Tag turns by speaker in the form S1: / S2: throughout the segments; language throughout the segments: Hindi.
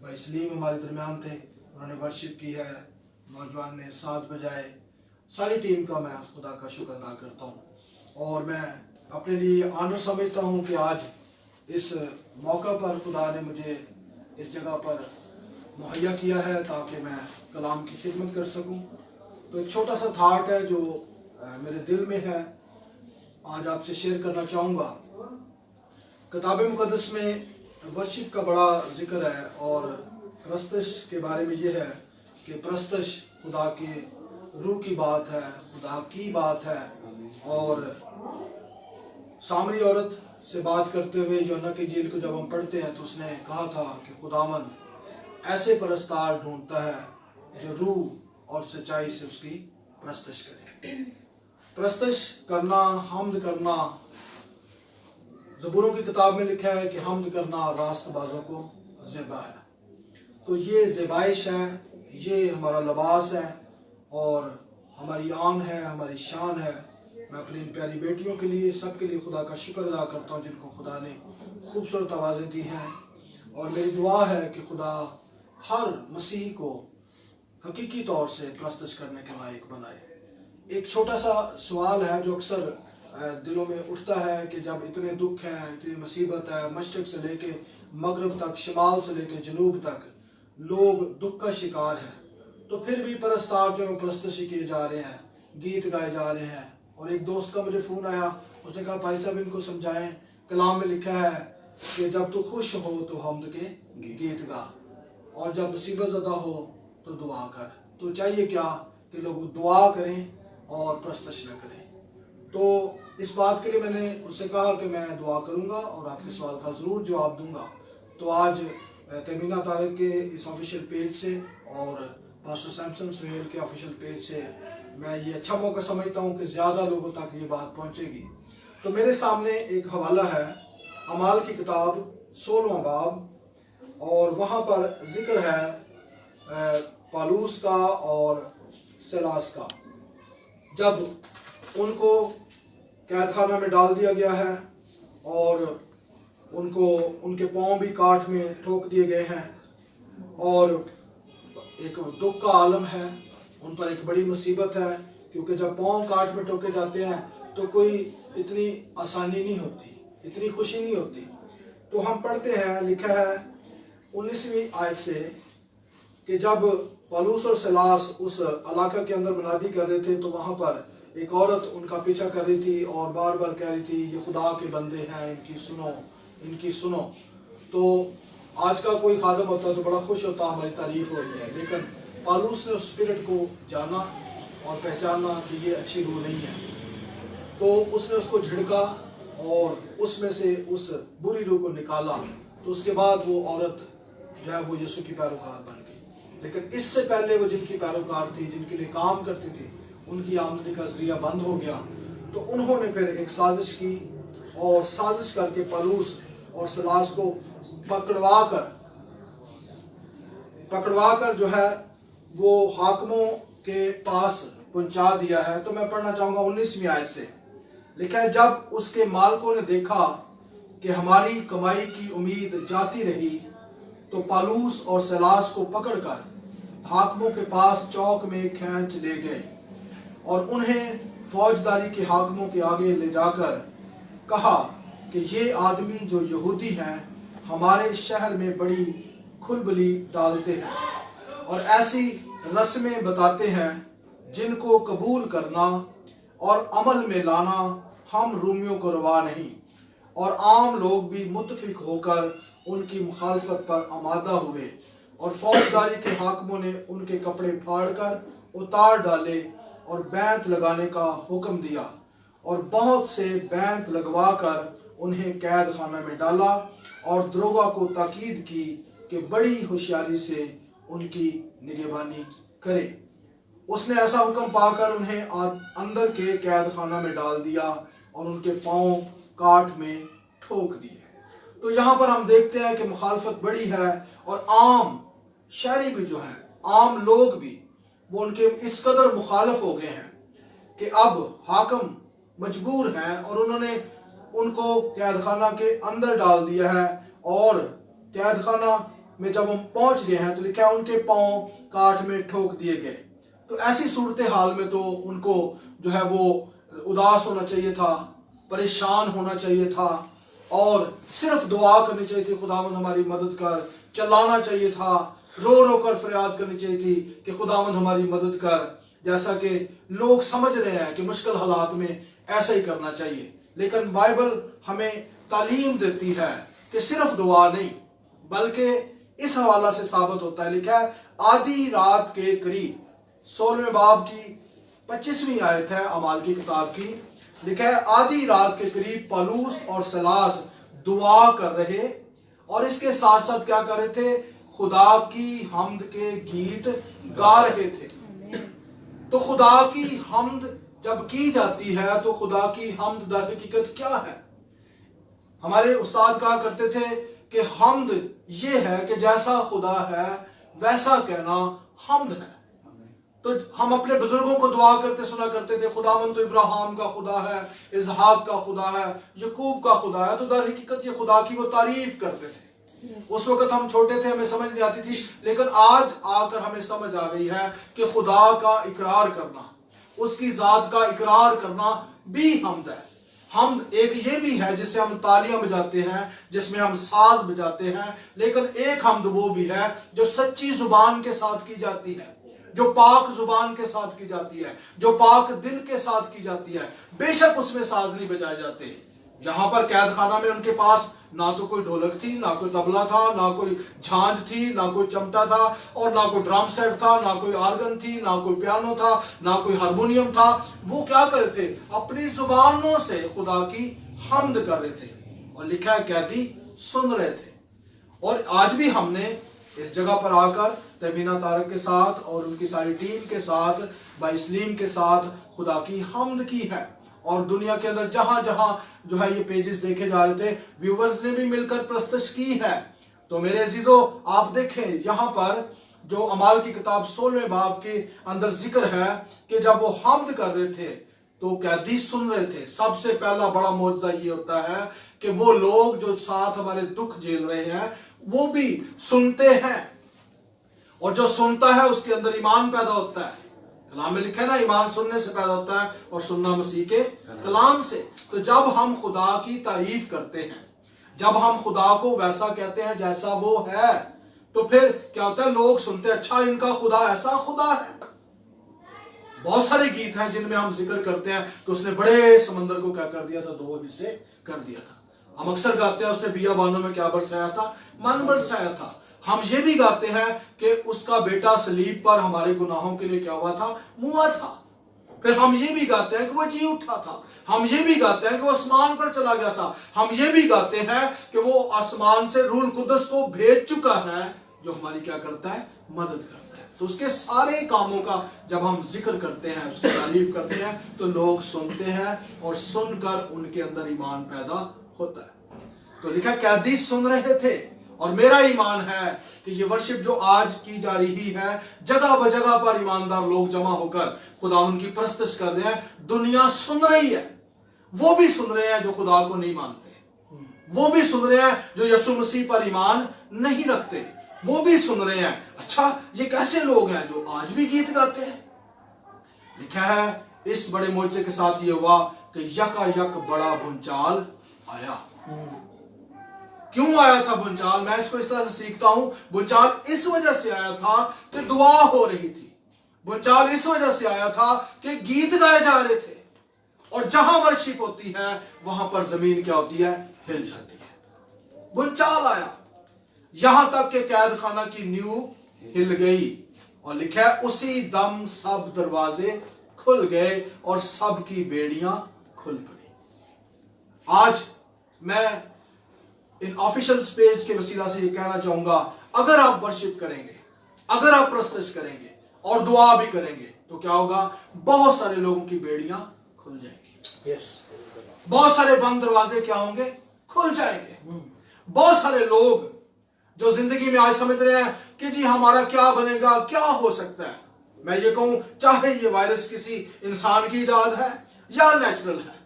S1: भाई सलीम हमारे दरमियान थे, उन्होंने वर्शिप की है, नौजवान ने साथ बजाए। सारी टीम का मैं खुदा का शुक्र अदा करता हूँ और मैं अपने लिए आनर समझता हूँ कि आज इस मौका पर खुदा ने मुझे इस जगह पर मुहैया किया है ताकि मैं कलाम की खिदमत कर सकूँ। तो एक छोटा सा थाट है जो मेरे दिल में है, आज आपसे शेयर करना चाहूँगा। किताब मुक़द्दस में वर्शिप का बड़ा जिक्र है और प्रस्तश के बारे में ये है कि प्रस्तश खुदा के रूह की बात है, खुदा की बात है। और सामरी औरत से बात करते हुए यूहन्ना की इंजील को जब हम पढ़ते हैं तो उसने कहा था कि खुदावन ऐसे परस्तार ढूंढता है जो रूह और सच्चाई से उसकी प्रस्तश करे। प्रस्तश करना, हमद करना, ज़बूरों की किताब में लिखा है कि हमद करना रास्तबाजों को ज़ेबा है। तो ये ज़ेबाइश है, ये हमारा लिबास है और हमारी आन है, हमारी शान है। मैं अपनी इन प्यारी बेटियों के लिए, सबके लिए खुदा का शुक्र अदा करता हूँ जिनको खुदा ने खूबसूरत आवाज़ें दी हैं। और मेरी दुआ है कि खुदा हर मसीही को हकीकी तौर से प्रस्तश करने के लायक बनाए। एक छोटा सा सवाल है जो अक्सर दिलों में उठता है कि जब इतने दुख हैं, इतनी मुसीबत है, मशरक़ से लेके मगरब तक, शिमाल से लेके जनूब तक लोग दुख का शिकार हैं, तो फिर भी परस्तार जो प्रस्तशी किए जा रहे हैं, गीत गाए जा रहे हैं। और एक दोस्त का मुझे फ़ोन आया, उसने कहा भाई साहब इनको समझाएं, कलाम में लिखा है कि जब तू खुश हो तो हमद के गीत गा और जब मुसीबत ज़दा हो तो दुआ कर। तो चाहिए क्या कि लोग दुआ करें और प्रस्तश न करें। तो इस बात के लिए मैंने उससे कहा कि मैं दुआ करूंगा और आपके सवाल का ज़रूर जवाब दूंगा। तो आज तमीना तारिक के इस ऑफिशियल पेज से और पास्टर सैमसन सुहेल के ऑफिशियल पेज से मैं ये अच्छा मौका समझता हूँ कि ज़्यादा लोगों तक ये बात पहुँचेगी। तो मेरे सामने एक हवाला है अमाल की किताब 16वां बाब और वहाँ पर जिक्र है पालूस का और सिलास का। जब उनको कैद खाना में डाल दिया गया है और उनको उनके पाँव भी काठ में ठोक दिए गए हैं और एक दुख का आलम है, उन पर एक बड़ी मुसीबत है क्योंकि जब पाँव काठ में ठोके जाते हैं तो कोई इतनी आसानी नहीं होती, इतनी खुशी नहीं होती। तो हम पढ़ते हैं, लिखा है 19वीं आयत से कि जब पौलुस और सिलास उस इलाका के अंदर मुनादी कर रहे थे तो वहाँ पर एक औरत उनका पीछा कर रही थी और बार बार कह रही थी ये खुदा के बंदे हैं, इनकी सुनो, इनकी सुनो। तो आज का कोई खादम होता तो बड़ा खुश होता, हमारी तारीफ हो रही है। लेकिन पौलुस ने उस स्पिरिट को जाना और पहचाना कि ये अच्छी रूह नहीं है, तो उसने उसको झिड़का और उसमें से उस बुरी रूह को निकाला। तो उसके बाद वो औरत जो है वो यीशु की पैरोकार बन गई। लेकिन इससे पहले वो जिनकी पैरोकार थी, जिनके लिए काम करती थी, उनकी आमदनी का जरिया बंद हो गया। तो उन्होंने फिर एक साजिश की और साजिश करके पौलुस और सिलास को पकड़वा कर जो है वो हाकिमों के पास पहुंचा दिया है। तो मैं पढ़ना चाहूंगा 19वीं आयत से, लिखा है जब उसके मालिकों ने देखा कि हमारी कमाई की उम्मीद जाती रही तो पौलुस और सिलास को पकड़कर हाकिमों के पास चौक में खींच ले गए और उन्हें फौजदारी के हाकिमों के आगे ले जाकर कहा कि ये आदमी जो यहूदी हैं हमारे शहर में बड़ी खुलबली डालते हैं और ऐसी रस्में बताते हैं जिनको कबूल करना और अमल में लाना हम रोमियों को रवा नहीं। और आम लोग भी मुत्तफिक होकर उनकी मुखालफत पर आमादा हुए और फौजदारी के हाकिमों ने उनके कपड़े फाड़कर उतार डाले और बैंत लगाने का हुक्म दिया और बहुत से बैंत लगवा कर उन्हें कैद खाना में डाला और दरोगा को ताकीद की कि बड़ी होशियारी से उनकी निगहबानी करे। उसने ऐसा हुक्म पाकर उन्हें अंदर के कैद खाना में डाल दिया और उनके पांव काठ में ठोक दिए। तो यहाँ पर हम देखते हैं कि मुखालफत बड़ी है और आम शहरी भी जो है, आम लोग भी वो उनके इस कदर मुखालफ हो गए हैं कि अब हाकिम मजबूर हैं और उन्होंने उनको कैद खाना के अंदर डाल दिया है और कैद खाना में जब हम पहुंच गए हैं तो लिखा है उनके पांव काट में ठोक दिए गए। तो ऐसी सूरत हाल में तो उनको जो है वो उदास होना चाहिए था, परेशान होना चाहिए था और सिर्फ दुआ करनी चाहिए थी, खुदावंद हमारी मदद कर। चिल्लाना चाहिए था, रो रो कर फरियाद करनी चाहिए थी कि खुदावंद हमारी मदद कर। जैसा कि लोग समझ रहे हैं कि मुश्किल हालात में ऐसा ही करना चाहिए, लेकिन बाइबल हमें तालीम देती है कि सिर्फ दुआ नहीं, बल्कि इस हवाला से साबित होता है। लिखा है आधी रात के करीब, 16वें बाब की 25वीं आयत है अमाल की किताब की। लिखा है आधी रात के करीब पौलुस और सिलास दुआ कर रहे और इसके साथ साथ क्या कर रहे थे, खुदा की हम्द के गीत गा रहे थे। तो खुदा की हम्द जब की जाती है तो खुदा की हम्द दर हकीकत क्या है? हमारे उस्ताद कहा करते थे कि हम्द ये है कि जैसा खुदा है वैसा कहना हम्द है। तो हम अपने बुजुर्गों को दुआ करते सुना करते थे, खुदावंद तो इब्राहिम का खुदा है, इसहाक का खुदा है, यकूब का खुदा है। तो दर हकीकत ये खुदा की वो तारीफ करते थे। उस वक्त हम छोटे थे, हमें समझ नहीं आती थी, लेकिन आज आकर हमें समझ आ गई है कि खुदा का इकरार करना, उसकी जात का इकरार करना भी हम्द है। हम्द एक ये भी है जिससे हम तालियां बजाते हैं, जिसमें हम साज बजाते हैं, लेकिन एक हम्द वो भी है जो सच्ची जुबान के साथ की जाती है, जो पाक जुबान के साथ की जाती है, जो पाक दिल के साथ की जाती है। बेशक उसमें साज नहीं बजाए जाते। यहाँ पर कैद खाना में उनके पास ना तो कोई ढोलक थी, ना कोई तबला था, ना कोई झांझ थी, ना कोई चमटा था और ना कोई ड्रम सेट था, ना कोई आर्गन थी, ना कोई पियानो था, ना कोई हारमोनियम था। वो क्या कर रहे थे? अपनी जुबानों से खुदा की हम्द कर रहे थे और लिखा है कैदी सुन रहे थे। और आज भी हमने इस जगह पर आकर तबीना तारक के साथ और उनकी सारी टीम के साथ, बाइस्लीम के साथ खुदा की हम्द की है। और दुनिया के अंदर जहां जहां जो है ये पेजेस देखे जा रहे थे, व्यूवर्स ने भी मिलकर प्रस्तुत की है। तो मेरे अजीजों, आप देखें यहाँ पर जो अमाल की किताब 16वें बाब के अंदर जिक्र है कि जब वो हम्द कर रहे थे तो कैदी सुन रहे थे। सबसे पहला बड़ा मौजज़ा ये होता है कि वो लोग जो साथ हमारे दुख झेल रहे हैं वो भी सुनते हैं, और जो सुनता है उसके अंदर ईमान पैदा होता है। कलाम में लिखा है ना, ईमान सुनने से पैदा होता है और सुनना मसीह के कलाम से। तो जब हम खुदा की तारीफ करते हैं, जब हम खुदा को वैसा कहते हैं जैसा वो है, तो फिर क्या होता है? लोग सुनते, अच्छा इनका खुदा ऐसा खुदा है। बहुत सारे गीत हैं जिनमें हम जिक्र करते हैं कि उसने बड़े समंदर को क्या कर दिया था? 2 हिस्से कर दिया था। हम अक्सर गाते हैं उसने बियाबानों में क्या बरसाया था? मन बरसाया था। हम ये भी गाते हैं कि उसका बेटा सलीब पर हमारे गुनाहों के लिए क्या हुआ था? मुआ था। फिर हम ये भी गाते हैं कि वो जी उठा था। हम ये भी गाते हैं कि वो आसमान पर चला गया था। हम ये भी गाते हैं कि वो आसमान से रूह कुदस को भेज चुका है, जो हमारी क्या करता है? मदद करता है। तो उसके सारे कामों का जब हम जिक्र करते हैं, उसकी तारीफ करते हैं, तो लोग सुनते हैं और सुनकर उनके अंदर ईमान पैदा होता है। तो लिखा कैदी सुन रहे थे। और मेरा ईमान है कि ये वर्शिप जो आज की जा रही है, जगह बजगह पर ईमानदार लोग जमा होकर खुदावंद की प्रस्तुत कर रहे हैं। दुनिया सुन रही है, वो भी सुन रहे हैं जो खुदा को नहीं मानते, वो भी सुन रहे हैं जो यीशु मसीह पर ईमान नहीं रखते, वो भी सुन रहे हैं अच्छा ये कैसे लोग हैं जो आज भी गीत गाते हैं। लिखा है इस बड़े मोर्चे के साथ ये हुआ कि यकायक बड़ा भूचाल आया। क्यों आया था भूचाल? मैं इसको इस तरह से सीखता हूं, भूचाल इस वजह से आया था कि दुआ हो रही थी। भूचाल इस वजह से आया था कि गीत गाए जा रहे थे, और जहां वर्शिप होती है वहां पर जमीन क्या होती है? हिल जाती है। भूचाल आया, यहां तक कि कैद खाना की नींव हिल गई। और लिखा है उसी दम सब दरवाजे खुल गए और सब की बेड़ियां खुल पड़ी। आज मैं इन ऑफिशियल पेज के वसीला से ये कहना चाहूंगा, अगर आप वर्शिप करेंगे, अगर आप प्रस्तुत करेंगे और दुआ भी करेंगे, तो क्या होगा? बहुत सारे लोगों की बेड़ियां खुल जाएंगी। बहुत सारे बंद दरवाजे क्या होंगे? खुल जाएंगे। बहुत सारे लोग जो जिंदगी में आज समझ रहे हैं कि जी हमारा क्या बनेगा, क्या हो सकता है, मैं ये कहूं चाहे ये वायरस किसी इंसान की इजाद है या नेचुरल है,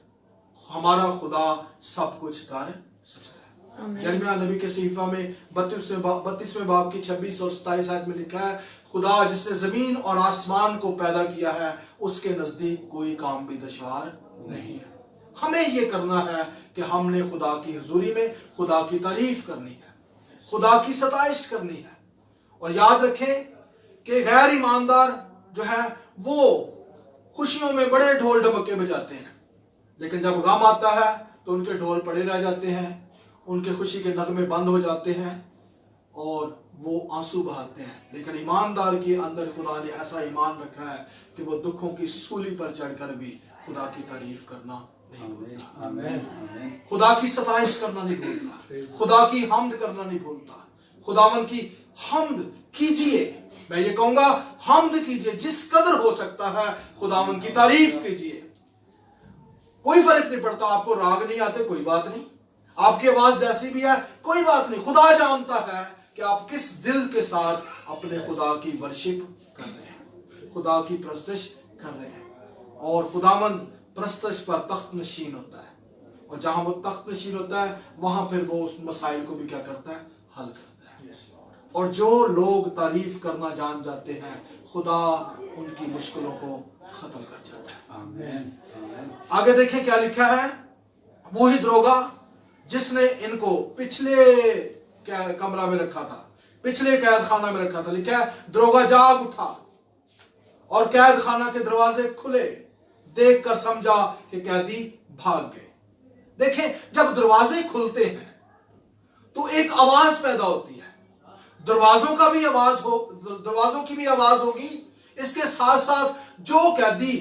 S1: हमारा खुदा सब कुछ कर सकता है। यिर्मयाह नबी के सहीफा में 32वें बाब की 26 और 27 आयत में लिखा है, खुदा जिसने जमीन और आसमान को पैदा किया है उसके नजदीक कोई काम भी दुश्वार नहीं है। हमें ये करना है कि हमने खुदा की हुजूरी में खुदा की तारीफ करनी है, खुदा की सताइश करनी है। और याद रखें कि गैर ईमानदार जो है वो खुशियों में बड़े ढोल ढमक्के बजाते हैं, लेकिन जब गम आता है तो उनके ढोल पड़े रह जाते हैं, उनके खुशी के नगमे बंद हो जाते हैं और वो आंसू बहाते हैं। लेकिन ईमानदार के अंदर खुदा ने ऐसा ईमान रखा है कि वो दुखों की सूली पर चढ़कर भी खुदा की तारीफ करना नहीं भूलता, खुदा की सताइश करना नहीं भूलता, खुदा की हम्द करना नहीं भूलता। खुदावन की हम्द कीजिए, मैं ये कहूंगा हम्द कीजिए, जिस कदर हो सकता है खुदावन की तारीफ कीजिए। कोई फर्क नहीं पड़ता, आपको राग नहीं आते कोई बात नहीं, आपकी आवाज जैसी भी है कोई बात नहीं। खुदा जानता है कि आप किस दिल के साथ अपने खुदा की वर्शिप कर रहे हैं, खुदा की प्रस्तश कर रहे हैं। और खुदावंद प्रस्तश पर तख्त नशीन होता है, और जहां वो तख्त नशीन होता है वहां फिर वो उस मसाइल को भी क्या करता है, हल करता है। और जो लोग तारीफ करना जान जाते हैं खुदा उनकी मुश्किलों को खत्म कर जाता है। आगे देखें क्या लिखा है, वही दरोगा जिसने इनको पिछले कमरा में रखा था, पिछले कैद खाना में रखा था, लिखा है दरोगा जाग उठा और कैद खाना के दरवाजे खुले, देखकर समझा कि कैदी भाग गए। देखें, जब दरवाजे खुलते हैं तो एक आवाज पैदा होती है, दरवाजों की भी आवाज होगी, इसके साथ साथ जो कैदी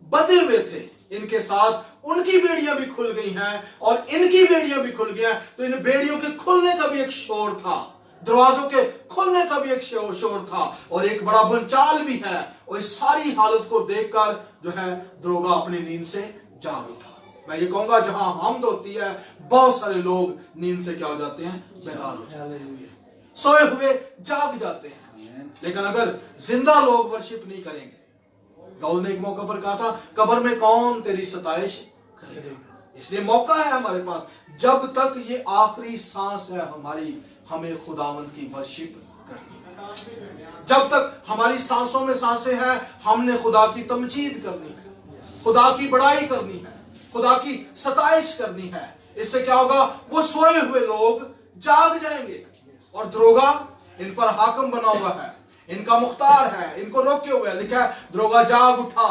S1: बंधे हुए थे इनके साथ उनकी बेड़ियां भी खुल गई हैं और इनकी बेड़ियां भी खुल गई हैं। तो इन बेड़ियों के खुलने का भी एक शोर था, दरवाजों के खुलने का भी एक शोर था और एक बड़ा भूचाल भी है। और इस सारी हालत को देखकर जो है दरोगा अपनी नींद से जाग उठा। मैं ये कहूंगा जहां हमद होती है बहुत सारे लोग नींद से क्या हो जाते हैं, बेदार हो जाते हैं, सोए हुए जाग जाते हैं। लेकिन अगर जिंदा लोग वर्शिप नहीं करेंगे, दाऊद ने एक मौका पर कहा था, कब्र में कौन तेरी सताइश करेगा। इसलिए मौका है हमारे पास, जब तक ये आखिरी सांस है हमारी, हमें खुदावंद की वर्शिप करनी है। जब तक हमारी सांसों में सांसें हैं हमने खुदा की तमजीद करनी है, खुदा की बड़ाई करनी है, खुदा की सताइश करनी है। इससे क्या होगा, वो सोए हुए लोग जाग जाएंगे और दरोगा इन पर हाकिम बना हुआ है, इनका मुख्तार है, इनको रोके हुए है। लिखा है दरोगा जाग उठा।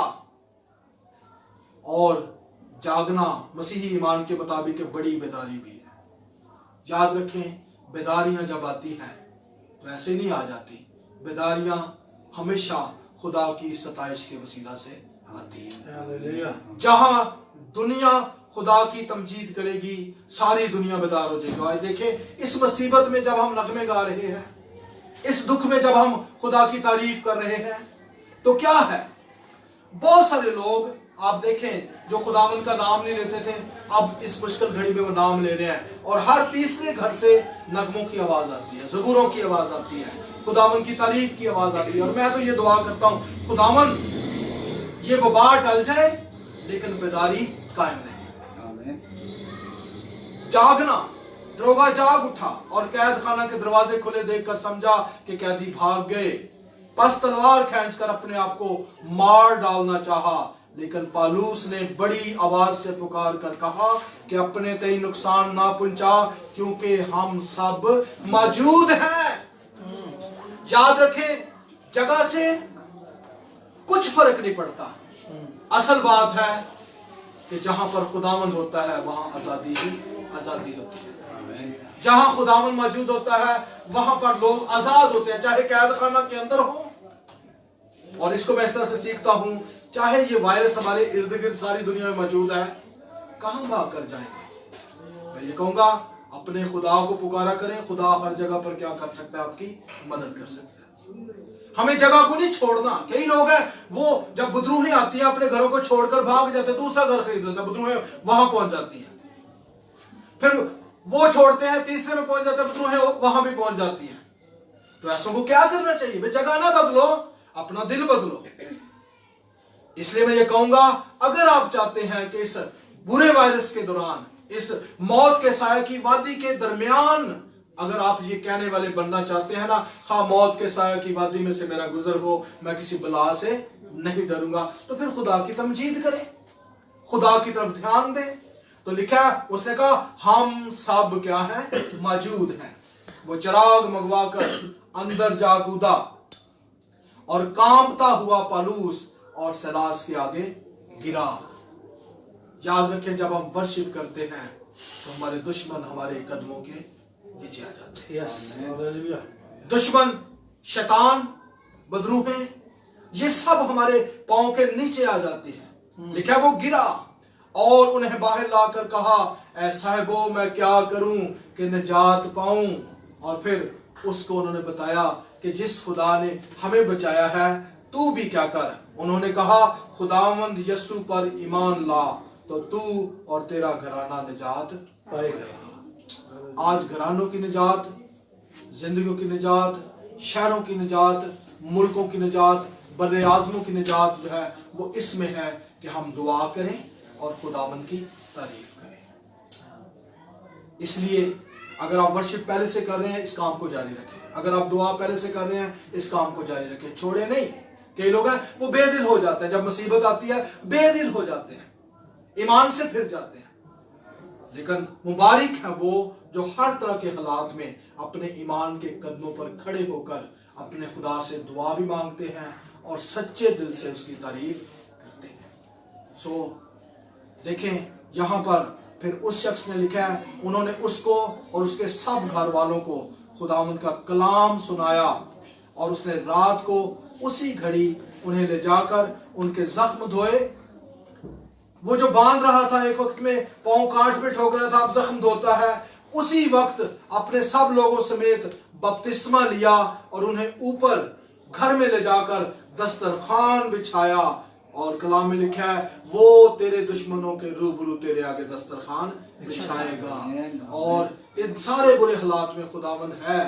S1: और जागना मसीही ईमान के मुताबिक बड़ी बेदारी भी है। याद रखें, बेदारियां जब आती हैं तो ऐसे नहीं आ जाती, बेदारियां हमेशा खुदा की सताइश के वसीला से आती है। जहां दुनिया खुदा की तमजीद करेगी सारी दुनिया बेदार हो जाएगी। आज देखें, इस मुसीबत में जब हम नगमे गा रहे हैं, इस दुख में जब हम खुदा की तारीफ कर रहे हैं, तो क्या है, बहुत सारे लोग आप देखें जो खुदावंद का नाम नहीं लेते थे, अब इस मुश्किल घड़ी में वो नाम ले रहे हैं। और हर तीसरे घर से नगमों की आवाज आती है, ज़बूरों की आवाज आती है, खुदावंद की तारीफ की आवाज आती है। और मैं तो ये दुआ करता हूं, खुदावंद ये वबा टल जाए लेकिन बेदारी कायम रहे। जागना, दरोगा जाग उठा और कैद खाना के दरवाजे खुले, देखकर समझा कि कैदी भाग गए। पस तलवार खींचकर अपने आप को मार डालना चाहा, लेकिन पालूस ने बड़ी आवाज से पुकार कर कहा कि अपने तई नुकसान ना पहुंचा, क्योंकि हम सब मौजूद हैं। याद रखें, जगह से कुछ फर्क नहीं पड़ता, असल बात है कि जहां पर खुदावंद होता है वहां आजादी ही आजादी होती है। जहां खुदावंद मौजूद होता है वहां पर लोग आजाद होते हैं, चाहे कैद खाना के अंदर हो। और इसको मैं इस तरह से सीखता हूं, चाहे ये वायरस हमारे इर्द गिर्द सारी दुनिया में मौजूद है, कहां भाग कर जाएंगे। मैं ये कहूंगा, अपने खुदा को पुकारा करें, खुदा हर जगह पर क्या कर सकता है, आपकी मदद कर सकता है। हमें जगह को नहीं छोड़ना। कई लोग हैं वो जब बदरूहें आती हैं अपने घरों को छोड़कर भाग जाते हैं, दूसरा घर खरीद लेते हैं, बदरूहें वहां पहुंच जाती हैं, फिर वो छोड़ते हैं, तीसरे में पहुंच जाते हैं, बदरूहें वहां भी पहुंच जाती हैं। तो ऐसों को क्या करना चाहिए, वे जगह ना बदलो, अपना दिल बदलो। इसलिए मैं ये कहूंगा, अगर आप चाहते हैं कि इस बुरे वायरस के दौरान, इस मौत के साए की वादी के दरमियान अगर आप ये कहने वाले बनना चाहते हैं ना, हाँ मौत के साए की वादी में से मेरा गुजर हो, मैं किसी बला से नहीं डरूंगा, तो फिर खुदा की तमजीद करें, खुदा की तरफ ध्यान दें। तो लिखा है, उसने कहा हम सब क्या हैं, मौजूद हैं। वो चिराग मंगवा कर अंदर जा कूदा और कांपता हुआ पौलुस और सीलास के आगे गिरा। याद रखें, जब हम वर्शिप करते हैं तो हमारे दुश्मन हमारे कदमों के नीचे आ जाते हैं। दुश्मन, शैतान, बदरूहें, ये सब हमारे पांव के नीचे आ जाती हैं। लिखा वो गिरा और उन्हें बाहर लाकर कहा, ऐ साहिबो मैं क्या करूं कि निजात पाऊं। और फिर उसको उन्होंने बताया कि जिस खुदा ने हमें बचाया है तू भी क्या कर। उन्होंने कहा खुदावंद यस्सु पर ईमान ला तो तू और तेरा घराना निजात पाएगा। आज घरानों की निजात, जिंदगियों की निजात, शहरों की निजात, मुल्कों की निजात, बर्रे आज़मों की निजात जो है वो इसमें है कि हम दुआ करें और खुदावंद की तारीफ करें। इसलिए अगर आप वर्शिप पहले से कर रहे हैं इस काम को जारी रखें, अगर आप दुआ पहले से कर रहे हैं इस काम को जारी रखें, छोड़े नहीं। कई लोग हैं वो बेदिल हो जाते हैं, जब मुसीबत आती है बेदिल हो जाते हैं, ईमान से फिर जाते हैं। लेकिन मुबारक है वो जो हर तरह के हालात में अपने ईमान के कदमों पर खड़े होकर अपने खुदा से दुआ भी मांगते हैं और सच्चे दिल से उसकी तारीफ करते हैं। सो देखें यहां पर फिर उस शख्स ने लिखा है, उन्होंने उसको और उसके सब घर वालों को खुदावंद का कलाम सुनाया और उसने रात को उसी घड़ी उन्हें ले जाकर उनके जख्म धोए। वो जो बांध रहा था एक वक्त में, पांव कांट पे ठोक रहा था, अब जख्म धोता है, उसी वक्त अपने सब लोगों समेत बपतिस्मा लिया और उन्हें ऊपर घर में ले जाकर दस्तरखान बिछाया। और कलाम में लिखा है वो तेरे दुश्मनों के रूबरू तेरे आगे दस्तरखान बिछाएगा। और इन सारे बुरे हालात में खुदावंद है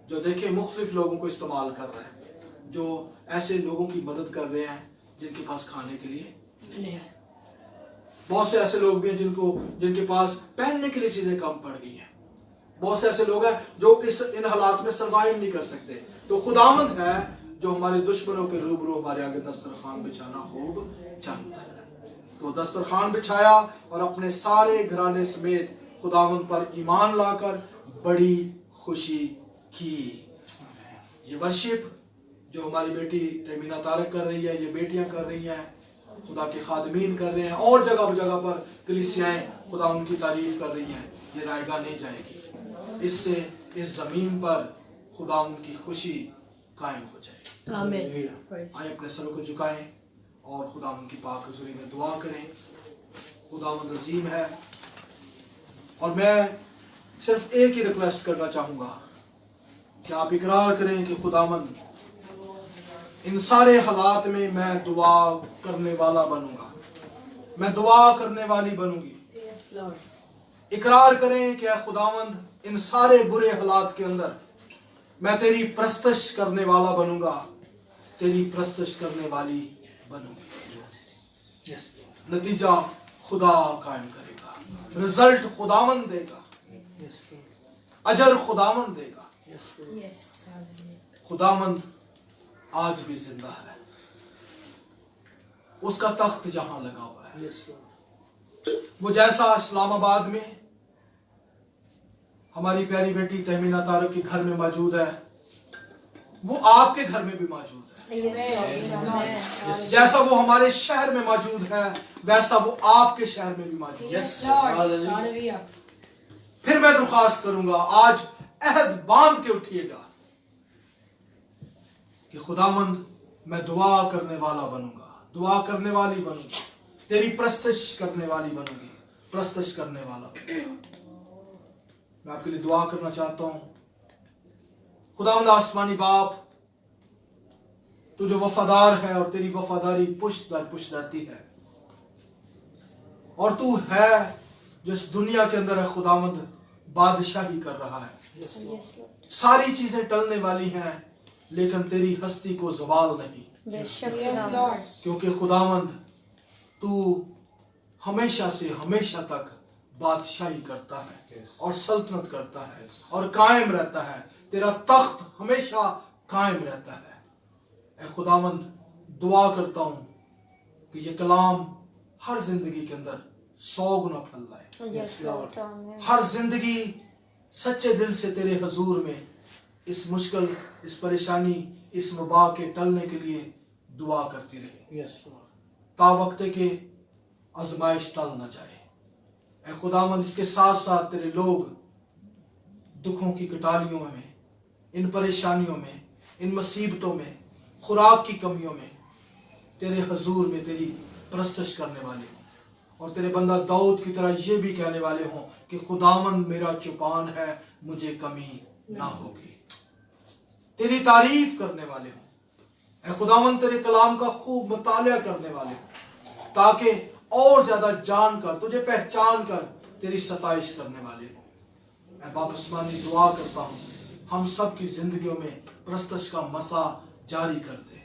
S1: जो देखे मुख्तलिफ लोगों को इस्तेमाल कर रहे हैं, जो ऐसे लोगों की मदद कर रहे हैं जिनके पास खाने के लिए नहीं है। बहुत से ऐसे लोग भी हैं जिनके पास पहनने के लिए चीजें कम पड़ गई हैं। बहुत से ऐसे लोग हैं जो इन हालात में सर्वाइव नहीं कर सकते। तो खुदावंद है जो हमारे दुश्मनों के रूबरू हमारे आगे दस्तरखान बिछाना खूब जानता है। तो दस्तरखान बिछाया और अपने सारे घराने समेत खुदावंद पर ईमान लाकर बड़ी खुशी की। ये वर्शिप जो हमारी बेटी तमीना तारक कर रही है, ये बेटियां कर रही हैं, खुदा के खादमीन कर रहे हैं, और जगह जगह पर कलीसियाएं खुदा उनकी तारीफ कर रही हैं, ये रायगा नहीं जाएगी। इससे इस जमीन पर खुदा उनकी खुशी कायम हो जाए। आमीन। आइए अपने सरों को झुकाएं और खुदा उनकी पाक हुजूरी में दुआ करें। खुदावंद अजीम है और मैं सिर्फ एक ही रिक्वेस्ट करना चाहूंगा कि आप इकरार करें कि खुदावंद इन सारे हालात में मैं दुआ करने वाला बनूंगा, मैं दुआ करने वाली बनूंगी। इकरार करें कि खुदावंद इन सारे बुरे हालात के अंदर मैं तेरी प्रस्तश करने वाला बनूंगा, तेरी प्रस्तश करने वाली बनूंगी। नतीजा खुदा कायम करेगा, रिजल्ट खुदावंद देगा, अजर खुदावंद देगा। खुदावंद आज भी जिंदा है, उसका तख्त जहां लगा हुआ है। वो जैसा इस्लामाबाद में हमारी प्यारी बेटी तहमीना तारक के घर में मौजूद है, वो आपके घर में भी मौजूद है। जैसा वो हमारे शहर में मौजूद है वैसा वो आपके शहर में भी मौजूद है। फिर मैं दरख्वास्त करूंगा, आज अहद बांध के उठिएगा कि खुदावंद मैं दुआ करने वाला बनूंगा, दुआ करने वाली बनूंगी, तेरी प्रस्तश करने वाली बनूंगी, प्रस्तश करने वाला बनूंगा। मैं आपके लिए दुआ करना चाहता हूं। खुदावंद आसमानी बाप, तू जो वफादार है और तेरी वफादारी पुश्त दर पुश्त रहती है, और तू है जिस दुनिया के अंदर है खुदावंद बादशाही कर रहा है। सारी चीजें टलने वाली हैं लेकिन तेरी हस्ती को ज़वाल नहीं, क्योंकि खुदावंद तू हमेशा से हमेशा तक बादशाही करता है और सल्तनत करता है और कायम रहता है। तेरा तख्त हमेशा कायम रहता है। ऐ खुदावंद, दुआ करता हूँ कि ये कलाम हर जिंदगी के अंदर 100 गुना फल लाए। हर जिंदगी सच्चे दिल से तेरे हजूर में इस मुश्किल, इस परेशानी, इस वबा के टलने के लिए दुआ करती रहे। तावक्ते के आजमाइश टल न जाए। ऐ खुदावंद, इसके साथ साथ तेरे लोग दुखों की कटालियों में, इन परेशानियों में, इन मुसीबतों में, खुराक की कमियों में तेरे हजूर में तेरी परस्तश करने वाले हों और तेरे बंदा दाऊद की तरह ये भी कहने वाले हों कि खुदावंद मेरा चौपान है, मुझे कमी ना होगी। तेरी तारीफ करने वाले हों। ऐ खुदावंद, तेरे कलाम का खूब मुतालिया करने वाले हों ताकि और ज्यादा जानकर, तुझे पहचान कर तेरी सताइश करने वाले हों। मैं बाप आसमानी दुआ करता हूँ, हम सब की जिंदगियों में परस्तश का मसा जारी कर दे।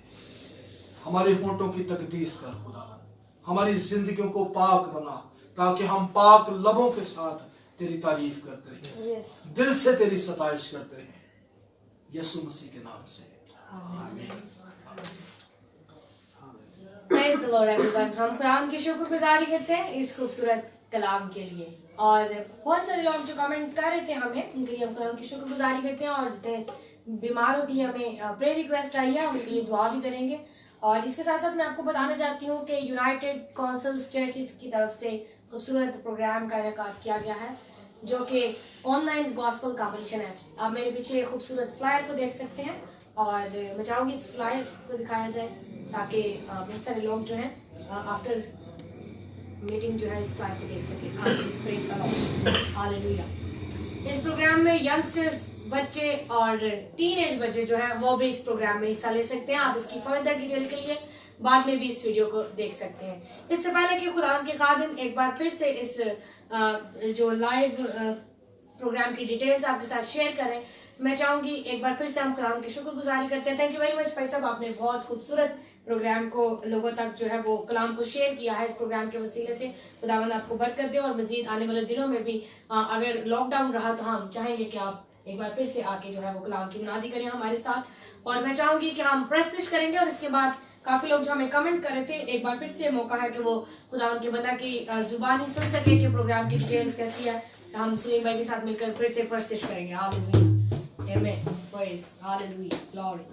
S1: हमारे होंठों की तकदीस कर खुदावंद, हमारी जिंदगियों को पाक बना ताकि हम पाक लबों के साथ तेरी तारीफ करते रहें, दिल से तेरी सताइश करते रहें, यीशु मसीह के नाम से आमीन।
S2: Praise the Lord everyone. हम खुदावंद की शुक्रगुजारी करते हैं इस खूबसूरत कलाम के लिए। और बहुत सारे लोग जो कमेंट कर रहे थे हमें, उनके लिए हम खुदावंद की शुक्रगुजारी करते हैं। और जितने बीमारों के लिए हमें प्रेयर रिक्वेस्ट आई है, उनके लिए दुआ भी करेंगे। और इसके साथ साथ मैं आपको बताना चाहती हूँ कि यूनाइटेड काउंसिल्स चर्चेस की तरफ से खूबसूरत प्रोग्राम का इनेकाद किया गया है, जो कि ऑनलाइन गॉस्पल कॉम्पिटिशन है। आप मेरे पीछे खूबसूरत फ्लायर को देख सकते हैं और मैं चाहूँगी इस फ्लायर को दिखाया जाए ताकि बहुत सारे लोग जो हैं आफ्टर मीटिंग जो है इस फ्लायर को देख सकें। Praise the Lord, hallelujah. इस प्रोग्राम में यंगस्टर्स, बच्चे और टीनेज बच्चे जो हैं वो भी इस प्रोग्राम में हिस्सा ले सकते हैं। आप इसकी फर्दर डिटेल के लिए बाद में भी इस वीडियो को देख सकते हैं। इससे पहले कि खुदावंद के खादिम एक बार फिर से इस जो लाइव प्रोग्राम की डिटेल्स आपके साथ शेयर करें, मैं चाहूंगी एक बार फिर से हम खुदावंद की शुक्रगुजारी करते हैं। थैंक यू वेरी मच भाई साहब, आपने बहुत खूबसूरत प्रोग्राम को लोगों तक जो है वो कलाम को शेयर किया है। इस प्रोग्राम के वसीले से खुदावंद आपको बरकत दे और मजीद आने वाले दिनों में भी अगर लॉकडाउन रहा तो हम चाहेंगे कि आप एक बार फिर से आके जो है वो कलाम की मुनादी करें हमारे साथ। और मैं चाहूंगी कि हम प्रस्तुत करेंगे। और इसके बाद काफी लोग जो हमें कमेंट कर रहे थे, एक बार फिर से मौका है कि वो खुदावंद के बंदा की जुबानी सुन सके कि प्रोग्राम की डिटेल्स कैसी है। हम सलीम भाई के साथ मिलकर फिर से प्रस्तुत करेंगे। हालेलुया, आमीन, प्रेज, हालेलुया, ग्लोरी।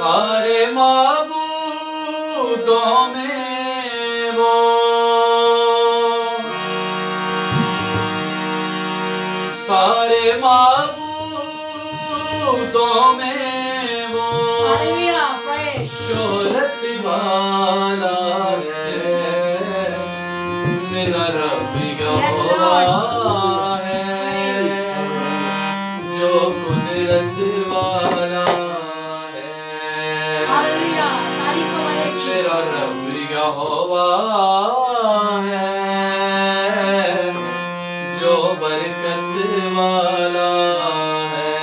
S3: सारे माबूदों में वो सारे माबूदों में वो शोहरत वाला है, मेरा रब यहोवा है, जो कुदरत वाला मेरा रब यहोवा है, जो बरकत वाला है।